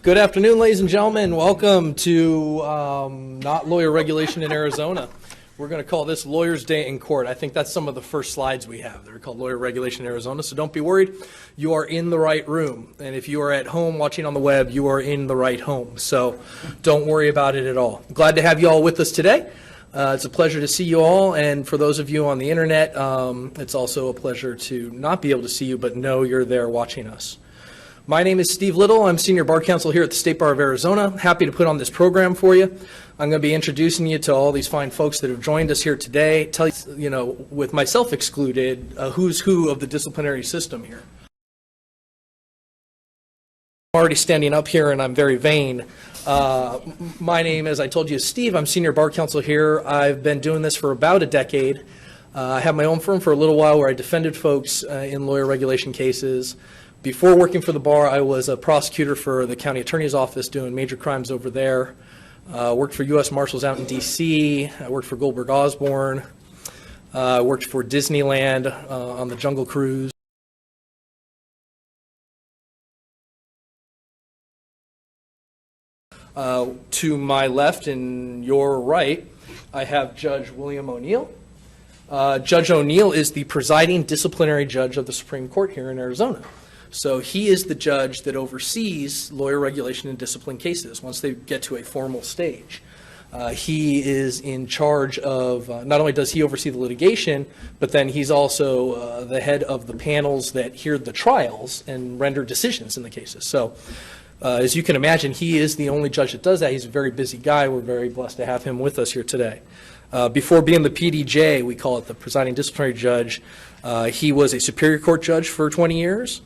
Good afternoon, ladies and gentlemen. Welcome to Not Lawyer Regulation in Arizona. We're going to call this Lawyers' Day in Court. I think that's some of the first slides we have. They're called Lawyer Regulation in Arizona, so don't be worried. You are in the right room. And if you are at home watching on the web, you are in the right home. So don't worry about it at all. Glad to have you all with us today. It's a pleasure to see you all, and for those of you on the internet, it's also a pleasure to not be able to see you, but know you're there watching us. My name is Steve Little. I'm Senior Bar Counsel here at the State Bar of Arizona. Happy to put on this program for you. I'm going to be introducing you to all these fine folks that have joined us here today. Tell you, with myself excluded, who's who of the disciplinary system here. I'm already standing up here and I'm very vain. My name, as I told you, is Steve. I'm Senior Bar Counsel here. I've been doing this for about a decade. I have my own firm for a little while where I defended folks in lawyer regulation cases. Before working for the bar, I was a prosecutor for the county attorney's office doing major crimes over there. Worked for U.S. Marshals out in D.C. I worked for Goldberg Osborne. Worked for Disneyland on the Jungle Cruise. To my left and your right, I have Judge William O'Neil. Judge O'Neil is the presiding disciplinary judge of the Supreme Court here in Arizona. So he is the judge that oversees lawyer regulation and discipline cases once they get to a formal stage. He is in charge of, not only does he oversee the litigation, but then he's also the head of the panels that hear the trials and render decisions in the cases. So as you can imagine, he is the only judge that does that. He's a very busy guy. We're very blessed to have him with us here today. Before being the PDJ, we call it the presiding disciplinary judge, he was a Superior Court judge for 20 years.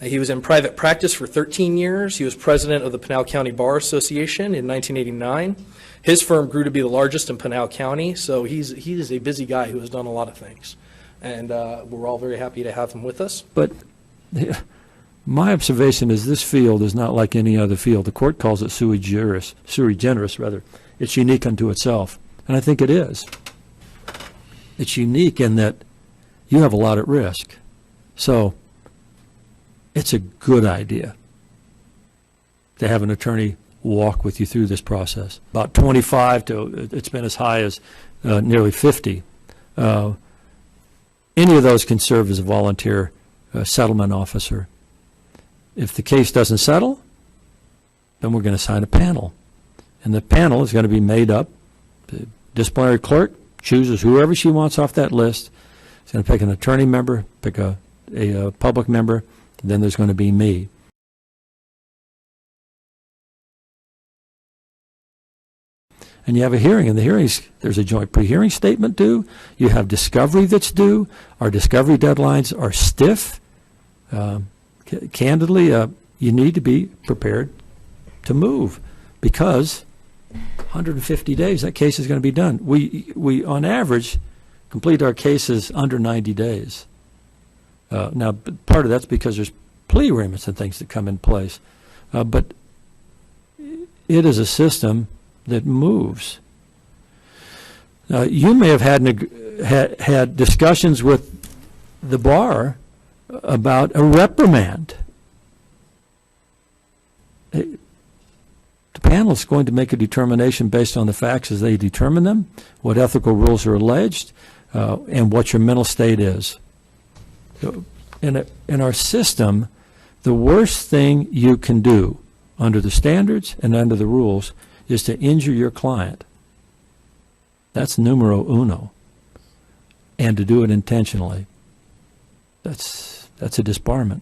He was in private practice for 13 years. He was president of the Pinal County Bar Association in 1989. His firm grew to be the largest in Pinal County, so he is a busy guy who has done a lot of things. And we're all very happy to have him with us. But my observation is this field is not like any other field. The court calls it Sui Generis, rather. It's unique unto itself, and I think it is. It's unique in that you have a lot at risk. So it's a good idea to have an attorney walk with you through this process. About 25 to, it's been as high as nearly 50. Any of those can serve as a volunteer settlement officer. If the case doesn't settle, then we're going to assign a panel. And the panel is going to be made up. The disciplinary clerk chooses whoever she wants off that list. She's going to pick an attorney member, pick a public member, and then there's going to be me. And you have a hearing. In the hearings, there's a joint pre-hearing statement due. You have discovery that's due. Our discovery deadlines are stiff. Candidly, you need to be prepared to move because 150 days, that case is going to be done. We on average, complete our cases under 90 days. Now, part of that's because there's plea agreements and things that come in place. But it is a system that moves. You may have had discussions with the bar about a reprimand. The panel is going to make a determination based on the facts as they determine them, what ethical rules are alleged, and what your mental state is. In our system, the worst thing you can do under the standards and under the rules is to injure your client. That's numero uno. And to do it intentionally, that's a disbarment.